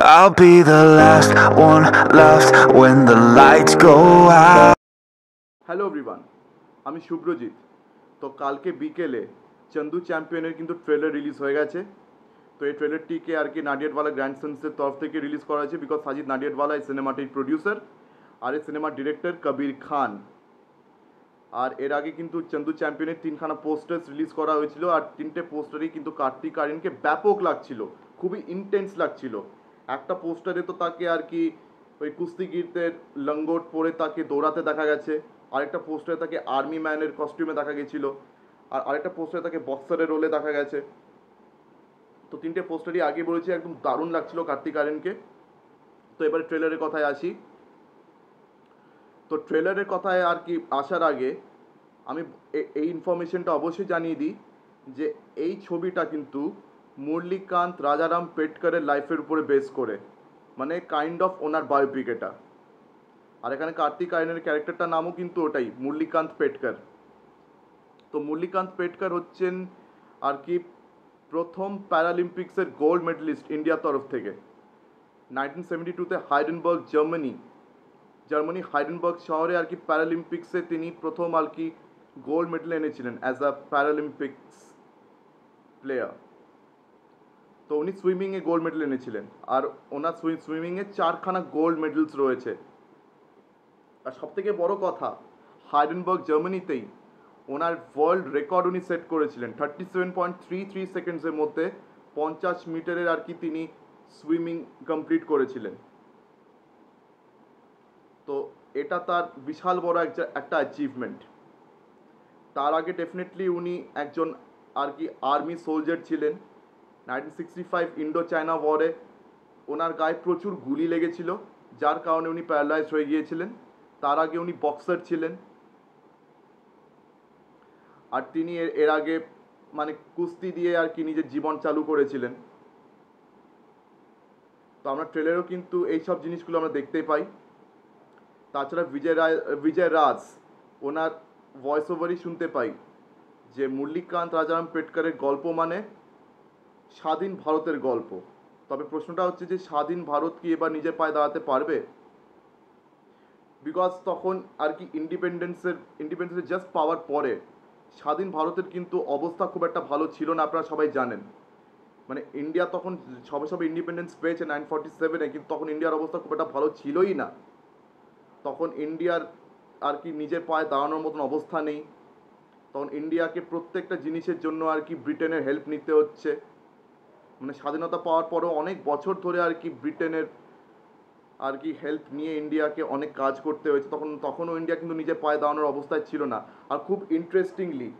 I'll be the last one left when the lights go out. Hello everyone, আমি শুভ্রজিৎ। তো কালকে বিকেলে চন্দু চ্যাম্পিয়নের কিন্তু ট্রেলার রিলিজ হয়ে গেছে। তো এই ট্রেলারটিকে আর কি নাডিয়াডওয়ালা গ্র্যান্ডসন্সের তরফ থেকে রিলিজ করা হয়েছে, বিকজ সাজিদ নাডিয়াডওয়ালা এই সিনেমাটির প্রডিউসার আর এই সিনেমার ডিরেক্টর কবির খান। আর এর আগে কিন্তু চন্দু চ্যাম্পিয়নের তিনখানা পোস্টার্স রিলিজ করা হয়েছিল, আর তিনটে পোস্টারই কিন্তু কার্তিক আরিয়ানকে ব্যাপক লাগছিল, খুবই ইন্টেন্স লাগছিল। একটা পোস্টারে তো তাকে আর কি ওই কুস্তিগীরদের লঙ্গোট পরে তাকে দৌড়াতে দেখা গেছে, আরেকটা পোস্টারে তাকে আর্মি ম্যানের কস্টিউমে দেখা গেছিলো, আর আরেকটা পোস্টারে তাকে বক্সারের রোলে দেখা গেছে। তো তিনটে পোস্টারই আগে বলেছি একদম দারুণ লাগছিল কার্তিক আরিয়ানকে। তো এবারে ট্রেলারের কথায় আসি। তো ট্রেলারের কথায় আর কি আসার আগে আমি এই ইনফরমেশনটা অবশ্যই জানিয়ে দিই যে এই ছবিটা কিন্তু মুরলীকান্ত রাজারাম পেটকারের লাইফের উপরে বেস করে, মানে কাইন্ড অফ ওনার বায়োপিক এটা। আর এখানে কার্তিক আরিয়ানের ক্যারেক্টারটার নামও কিন্তু ওটাই, মুরলীকান্ত পেটকার। তো মুরলীকান্ত পেটকার হচ্ছেন আর কি প্রথম প্যারালিম্পিক্সের গোল্ড মেডেলিস্ট ইন্ডিয়ার তরফ থেকে। 1972-তে হাইডেনবার্গ জার্মানি হাইডেনবার্গ শহরে আর কি প্যারালিম্পিক্সে তিনি প্রথম আর কি গোল্ড মেডেল এনেছিলেন অ্যাজ আ প্যারালিম্পিক্স প্লেয়ার। তো উনি সুইমিংয়ে গোল্ড মেডেল এনেছিলেন, আর ওনার সুইমিংয়ে 4খানা গোল্ড মেডেলস রয়েছে। আর সবথেকে বড় কথা, হাইডেনবার্গ জার্মানিতেই ওনার ওয়ার্ল্ড রেকর্ড উনি সেট করেছিলেন 37.33 সেকেন্ডসের মধ্যে 50 মিটারের আর কি তিনি সুইমিং কমপ্লিট করেছিলেন। তো এটা তার বিশাল বড় একটা অ্যাচিভমেন্ট। তার আগে ডেফিনেটলি উনি একজন আর কি আর্মি সোলজার ছিলেন। 1965 ইন্ডো চায়না ওয়ারে ওনার গায়ে প্রচুর গুলি লেগেছিল, যার কারণে উনি প্যারালাইজ হয়ে গিয়েছিলেন। তার আগে উনি বক্সার ছিলেন, আর তিনি এর আগে মানে কুস্তি দিয়ে আর কি নিজের জীবন চালু করেছিলেন। তো আমরা ট্রেলারেও কিন্তু এইসব জিনিসগুলো আমরা দেখতেই পাই। তাছাড়া বিজয় রাজ ওনার ভয়েস ওভারই শুনতে পাই যে মুরলীকান্ত রাজারাম পেটকারের গল্প মানে স্বাধীন ভারতের গল্প। তবে প্রশ্নটা হচ্ছে যে স্বাধীন ভারত কি এবার নিজের পায়ে দাঁড়াতে পারবে? বিকজ তখন আর কি ইন্ডিপেন্ডেন্সের জাস্ট পাওয়ার পরে স্বাধীন ভারতের কিন্তু অবস্থা খুব একটা ভালো ছিল না, আপনারা সবাই জানেন। মানে ইন্ডিয়া তখন সবে ইন্ডিপেন্ডেন্স পেয়েছে 1947-এ, কিন্তু তখন ইন্ডিয়ার অবস্থা খুব একটা ভালো ছিলই না। তখন ইন্ডিয়ার আর কি নিজের পায়ে দাঁড়ানোর মতন অবস্থা নেই। তখন ইন্ডিয়াকে প্রত্যেকটা জিনিসের জন্য আর কি ব্রিটেনের হেল্প নিতে হচ্ছে। মানে স্বাধীনতা পাওয়ার পরেও অনেক বছর ধরে আর কি ব্রিটেনের আর কি হেল্প নিয়ে ইন্ডিয়াকে অনেক কাজ করতে হয়েছে। তখনও ইন্ডিয়া কিন্তু নিজের পায়ে দাঁড়ানোর অবস্থায় ছিল না। আর খুব ইন্টারেস্টিংলি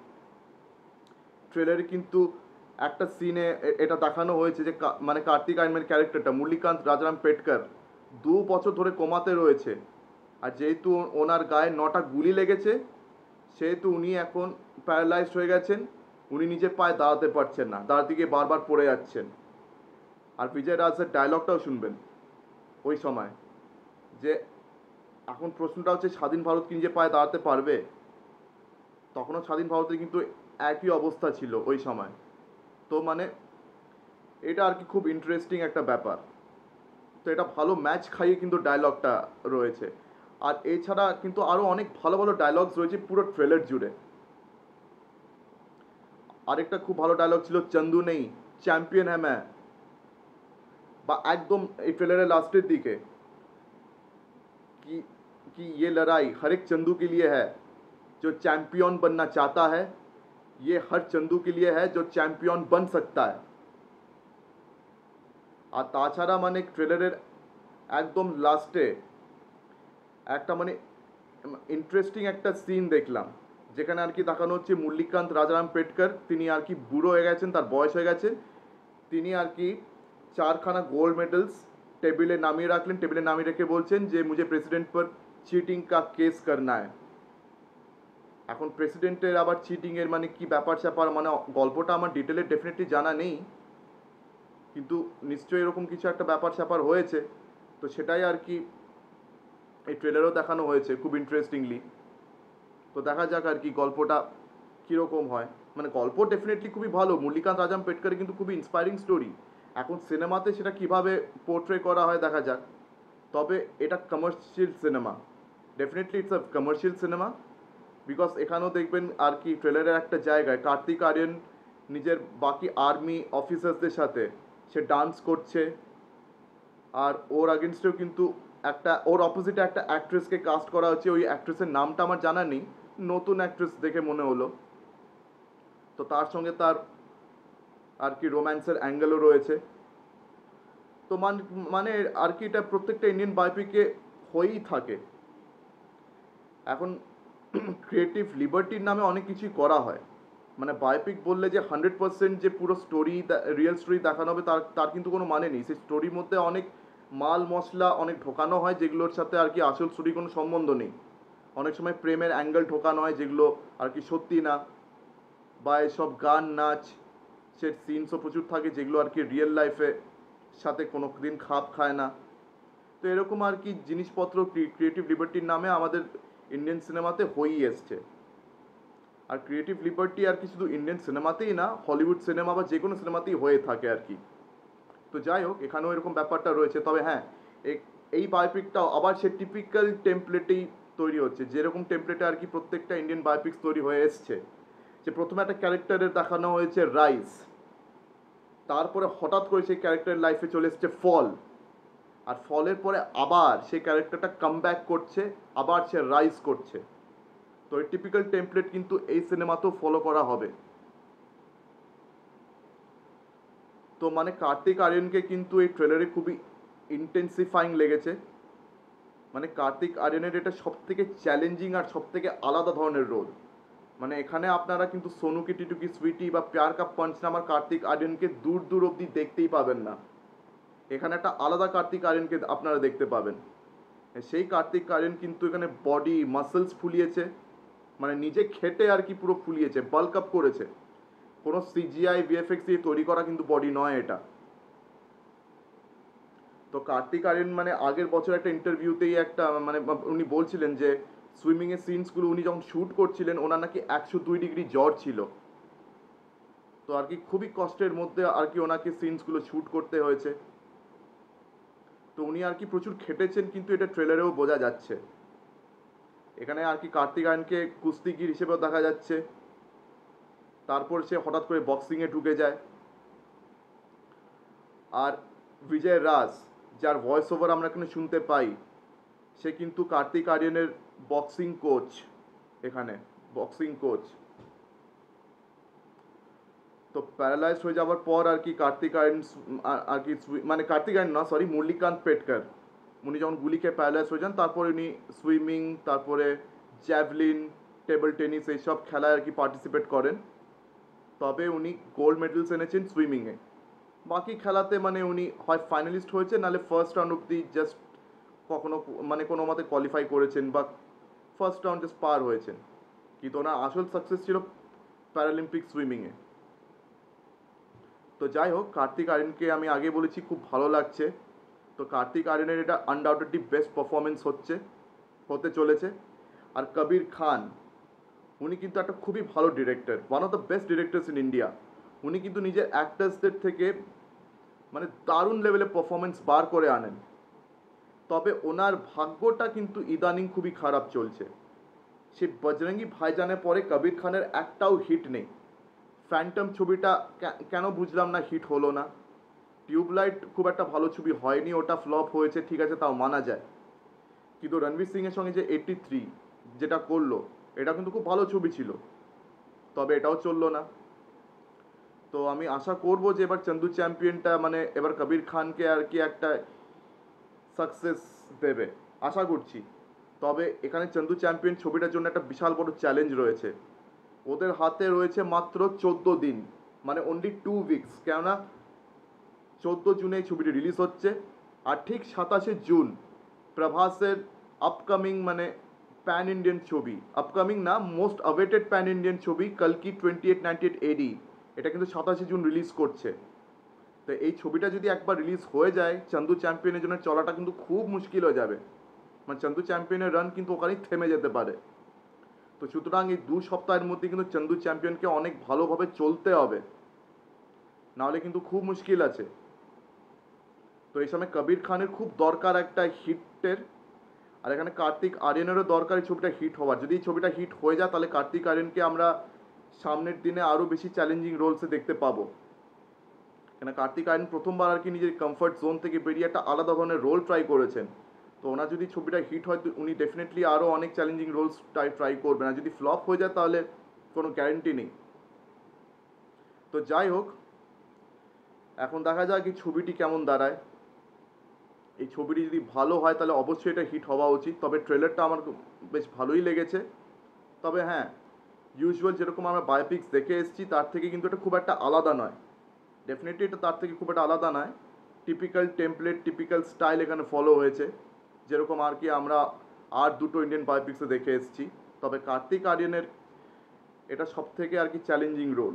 ট্রেলারে কিন্তু একটা সিনে এটা দেখানো হয়েছে যে মানে কার্তিক আরিয়ানের ক্যারেক্টারটা মুরলীকান্ত রাজারাম পেটকার 2 বছর ধরে কোমাতে রয়েছে। আর যেহেতু ওনার গায়ে 9টা গুলি লেগেছে, সেহেতু উনি এখন প্যারালাইজড হয়ে গেছেন। উনি নিজের পায়ে দাঁড়াতে পারছেন না, দাঁড়াতে গিয়ে বারবার পড়ে যাচ্ছেন। আর বিজয় রাজের ডায়লগটাও শুনবেন ওই সময়, যে এখন প্রশ্নটা হচ্ছে স্বাধীন ভারত কি নিজের পায়ে দাঁড়াতে পারবে? তখনও স্বাধীন ভারতের কিন্তু একই অবস্থা ছিল ওই সময়। তো মানে এটা আর কি খুব ইন্টারেস্টিং একটা ব্যাপার। তো এটা ভালো ম্যাচ খাইয়ে কিন্তু ডায়লগটা রয়েছে। আর এছাড়া কিন্তু আরও অনেক ভালো ভালো ডায়লগস রয়েছে পুরো ট্রেলার জুড়ে। আরেকটা খুব ভালো ডায়লগ ছিল, চন্দু নেই চ্যাম্পিয়ন হ্যাঁ ম্যায়। বা একদম এই ট্রেলারের লাস্টের দিকে कि ये लड़ाई हर एक चंदू के लिए है जो चैम्पियन बनना चाहता है, ये हर चंदू के लिए है जो चैम्पियन बन सकता है। আর তাছাড়া মানে ট্রেলারের একদম লাস্টে একটা মানে ইন্টারেস্টিং একটা সিন দেখলাম, যেখানে আর কি দেখানো হচ্ছে মুরলীকান্ত রাজারাম পেটকার তিনি আর কি বুড়ো হয়ে গেছেন, তার বয়স হয়ে গেছে। তিনি আর কি 4খানা গোল্ড মেডেলস টেবিলে নামিয়ে রাখলেন, টেবিলে নামিয়ে রেখে বলছেন যে মুঝে প্রেসিডেন্ট পর চিটিং কা কেস করনা है। এখন প্রেসিডেন্টের আবার চিটিংয়ের মানে কি ব্যাপার স্যাপার, মানে গল্পটা আমার ডিটেলে ডেফিনেটলি জানা নেই, কিন্তু নিশ্চয়ই এরকম কিছু একটা ব্যাপার স্যাপার হয়েছে। তো সেটাই আর কি এই ট্রেলারেও দেখানো হয়েছে খুব ইন্টারেস্টিংলি। তো দেখা যাক আর কি গল্পটা কীরকম হয়। মানে গল্প ডেফিনেটলি খুবই ভালো, মুরলীকান্ত রাজারাম পেটকারের কিন্তু খুবই ইন্সপায়ারিং স্টোরি। এখন সিনেমাতে সেটা কিভাবে পোর্ট্রে করা হয় দেখা যাক। তবে এটা commercial cinema, definitely it's a commercial cinema. Because এখানেও দেখবেন আর কি ট্রেলারের একটা জায়গায় কার্তিক আর্যন নিজের বাকি আর্মি অফিসার্সদের সাথে সে ডান্স করছে, আর ওর আগেনস্টেও কিন্তু একটা ওর অপোজিটে একটা অ্যাক্ট্রেসকে কাস্ট করা হচ্ছে। ওই অ্যাক্ট্রেসের নামটা আমার জানা নেই, নতুন অ্যাক্ট্রেস দেখে মনে হলো। তো তার সঙ্গে তার আর কি রোম্যান্সের অ্যাঙ্গেলও রয়েছে। তো মানে আর কি এটা প্রত্যেকটা ইন্ডিয়ান বায়োপিকে হয়েই থাকে। এখন ক্রিয়েটিভ লিবার্টির নামে অনেক কিছুই করা হয়, মানে বায়োপিক বললে যে 100% যে পুরো স্টোরি রিয়েল স্টোরি দেখানো হবে তার তার কিন্তু কোনো মানে নেই। সেই স্টোরির মধ্যে অনেক মাল মশলা অনেক ঢোকানো হয় যেগুলোর সাথে আর কি আসল স্টোরি কোনো সম্বন্ধ নেই। অনেক সময় প্রেমের অ্যাঙ্গেল ঢোকানো হয় যেগুলো আর কি সত্যি না, বা এসব গান নাচ সে সিনসও প্রচুর থাকে যেগুলো আর কি রিয়েল লাইফে সাথে কোনো দিন খাপ খায় না। তো এরকম আর কি জিনিসপত্র ক্রিয়েটিভ লিবার্টির নামে আমাদের ইন্ডিয়ান সিনেমাতে হয়েই এসছে। আর ক্রিয়েটিভ লিবার্টি আর কি শুধু ইন্ডিয়ান সিনেমাতেই না, হলিউড সিনেমা বা যে কোনো সিনেমাতেই হয়ে থাকে আর কি। তো যাই হোক, এখানেও এরকম ব্যাপারটা রয়েছে। তবে হ্যাঁ, এই বায়োপিকটাও আবার সে টিপিক্যাল টেমপ্লেটেই তৈরি হচ্ছে, যেরকম টেমপ্লেটে আর কি প্রত্যেকটা ইন্ডিয়ান বায়োপিক্স তৈরি হয়ে এসছে। যে প্রথমে একটা ক্যারেক্টারের দেখানো হয়েছে রাইজ, তারপরে হঠাৎ করে সেই ক্যারেক্টারের লাইফে চলে এসছে ফল, আর ফলের পরে আবার সেই ক্যারেক্টারটা কাম ব্যাক করছে, আবার সে রাইজ করছে। তো এই টিপিক্যাল টেমপ্লেট কিন্তু এই সিনেমাতেও ফলো করা হবে। তো মানে কার্তিক আর্যনকে কিন্তু এই ট্রেলারে খুবই ইন্টেন্সিফাইং লেগেছে। মানে কার্তিক আর্যনের এটা সব থেকে চ্যালেঞ্জিং আর সব থেকে আলাদা ধরনের রোল। মানে এখানে আপনারা কিন্তু সোনু কি টিটু কি সুইটি বা প্যার কা পঞ্চনামার কার্তিক আর্যনকে দূর দূর অবধি দেখতেই পাবেন না। এখানে একটা আলাদা কার্তিক আর্যনকে আপনারা দেখতে পাবেন। সেই কার্তিক আর্যন কিন্তু এখানে বডি মাসেলস ফুলিয়েছে, মানে নিজে খেটে আর কি পুরো ফুলিয়েছে, বাল্ক আপ করেছে। কোনো সিজিআই ভিএফএক্স দিয়ে তৈরি করা কিন্তু বডি নয় এটা। তো কার্তিক আর্যন মানে আগের বছর একটা ইন্টারভিউতেই একটা মানে উনি বলছিলেন যে সুইমিংয়ের সিনসগুলো উনি যখন শ্যুট করছিলেন ওনার নাকি 102 ডিগ্রি জ্বর ছিল। তো আর কি খুবই কষ্টের মধ্যে আর কি ওনাকে সিনসগুলো শ্যুট করতে হয়েছে। তো উনি আর কি প্রচুর খেটেছেন, কিন্তু এটা ট্রেলারেও বোঝা যাচ্ছে। এখানে আর কি কার্তিক আর্যনকে কুস্তিগির হিসেবেও দেখা যাচ্ছে, তারপর সে হঠাৎ করে বক্সিংয়ে ঢুকে যায়। আর বিজয় রাজ, যার ভয়েস ওভার আমরা এখানে শুনতে পাই, সে কিন্তু কার্তিক আর্যনের বক্সিং কোচ। এখানে বক্সিং কোচ। তো প্যারালাইজ হয়ে যাওয়ার পর আর কি কার্তিক আর্যন আর কি মানে কার্তিক আর্যন না, সরি, মুরলীকান্ত পেটকার, উনি যখন গুলি খেয়ে প্যারালাইজ হয়ে যান তারপরে উনি সুইমিং, তারপরে জ্যাভলিন, টেবিল টেনিস এইসব খেলায় আর কি পার্টিসিপেট করেন। তবে উনি গোল্ড মেডেলস এনেছেন সুইমিংয়ে। বাকি খেলাতে মানে উনি হয় ফাইনালিস্ট হয়েছে, নাহলে ফার্স্ট রাউন্ড অব্দি জাস্ট কখনো মানে কোনো মতে কোয়ালিফাই করেছেন, বা ফার্স্ট রাউন্ড জাস্ট পার হয়েছেন। কিন্তু ওনার আসল সাকসেস ছিল প্যারালিম্পিক সুইমিংয়ে। তো যাই হোক, কার্তিক আর্যনকে আমি আগে বলেছি খুব ভালো লাগছে। তো কার্তিক আর্যনের এটা আনডাউটেডলি বেস্ট পারফরমেন্স হতে চলেছে। আর কবির খান, উনি কিন্তু একটা খুবই ভালো director, one of the best directors in India. উনি কিন্তু নিজের অ্যাক্টার্সদের থেকে মানে দারুণ লেভেলে পারফরমেন্স বার করে আনেন। তবে ওনার ভাগ্যটা কিন্তু ইদানিং খুবই খারাপ চলছে। সে বজরঙ্গি ভাইজানের পরে কবির খানের একটাও হিট নেই। ফ্যান্টম ছবিটা কেন বুঝলাম না হিট হলো না। টিউবলাইট খুব একটা ভালো ছবি হয়নি, ওটা ফ্লপ হয়েছে, ঠিক আছে, তাও মানা যায়। কিন্তু রণবীর সিংয়ের সঙ্গে যে 83 যেটা করলো, এটা কিন্তু খুব ভালো ছবি ছিল, তবে এটাও চললো না। তো আমি আশা করব যে এবার চন্দু চ্যাম্পিয়নটা মানে এবার কবির খানকে আর কি একটা সাকসেস দেবে, আশা করছি। তবে এখানে চন্দু চ্যাম্পিয়ন ছবিটার জন্য একটা বিশাল বড় চ্যালেঞ্জ রয়েছে। ওদের হাতে রয়েছে মাত্র 14 দিন, মানে অনলি 2 উইকস, কেননা 14 জুনে এই ছবিটি রিলিজ হচ্ছে। আর ঠিক 27 জুন প্রভাসের আপকামিং মানে প্যান ইন্ডিয়ান ছবি, আপকামিং না, মোস্ট অ্যাওয়েটেড প্যান ইন্ডিয়ান ছবি কালকি 2898 এডি, এটা কিন্তু 27 জুন রিলিজ করছে। তো এই ছবিটা যদি একবার রিলিজ হয়ে যায়, চন্দু চ্যাম্পিয়নের জন্য চলাটা কিন্তু খুব মুশকিল হয়ে যাবে। মানে চন্দু চ্যাম্পিয়নের রান কিন্তু ওখানেই থেমে যেতে পারে। তো সুতরাং এই 2 সপ্তাহের মধ্যে কিন্তু চন্দু চ্যাম্পিয়নকে অনেক ভালোভাবে চলতে হবে, নাহলে কিন্তু খুব মুশকিল আছে। তো এই সময় কবির খানের খুব দরকার একটা হিটের, আর এখানে কার্তিক আরিয়ানেরও দরকার এই ছবিটা হিট হওয়ার। যদি এই ছবিটা হিট হয়ে যায় তাহলে কার্তিক আরিয়ানকে আমরা সামনের দিনে আরও বেশি চ্যালেঞ্জিং রোলসে দেখতে পাবো। কেন কার্তিক আরিয়ান প্রথমবার আর কি নিজের কমফর্ট জোন থেকে বেরিয়ে একটা আলাদা ধরনের রোল ট্রাই করেছেন। তো ওনার যদি ছবিটা হিট হয় তো উনি ডেফিনেটলি আরও অনেক চ্যালেঞ্জিং রোলস ট্রাই করবেন, আর যদি ফ্লপ হয়ে যায় তাহলে কোনো গ্যারেন্টি নেই। তো যাই হোক, এখন দেখা যাক এই ছবিটি কেমন দাঁড়ায়। এই ছবিটি যদি ভালো হয় তাহলে অবশ্যই এটা হিট হওয়া উচিত। তবে ট্রেলারটা আমার বেশ ভালোই লেগেছে। তবে হ্যাঁ, ইউজুয়াল যেরকম আমরা বায়োপিক্স দেখে এসেছি তার থেকে কিন্তু এটা খুব একটা আলাদা নয়। ডেফিনেটলি এটা তার থেকে খুব একটা আলাদা নয়। টিপিক্যাল টেমপ্লেট, টিপিক্যাল স্টাইল এখানে ফলো হয়েছে, যেরকম আর কি আমরা আর দুটো ইন্ডিয়ান বায়োপিক্সে দেখে এসেছি। তবে কার্তিক আরিয়ানের এটা সব থেকে আর কি চ্যালেঞ্জিং রোল,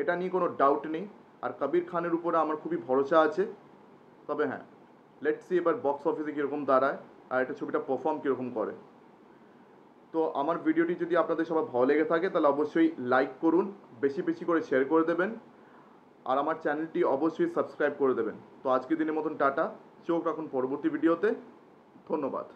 এটা নিয়ে কোনো ডাউট নেই। আর কবির খানের উপরে আমার খুবই ভরসা আছে। তবে হ্যাঁ, লেটস সি এবার বক্স অফিসে কীরকম দাঁড়ায় আর এটা ছবিটা পারফর্ম কীরকম করে। তো আমার ভিডিওটি যদি আপনাদের সবার ভালো লেগে থাকে তাহলে অবশ্যই লাইক করুন, বেশি বেশি করে শেয়ার করে দেবেন, আর আমার চ্যানেলটি অবশ্যই সাবস্ক্রাইব করে দেবেন। তো আজকের দিনের মতন টাটা, চোখ রাখুন পরবর্তী ভিডিওতে। ধন্যবাদ।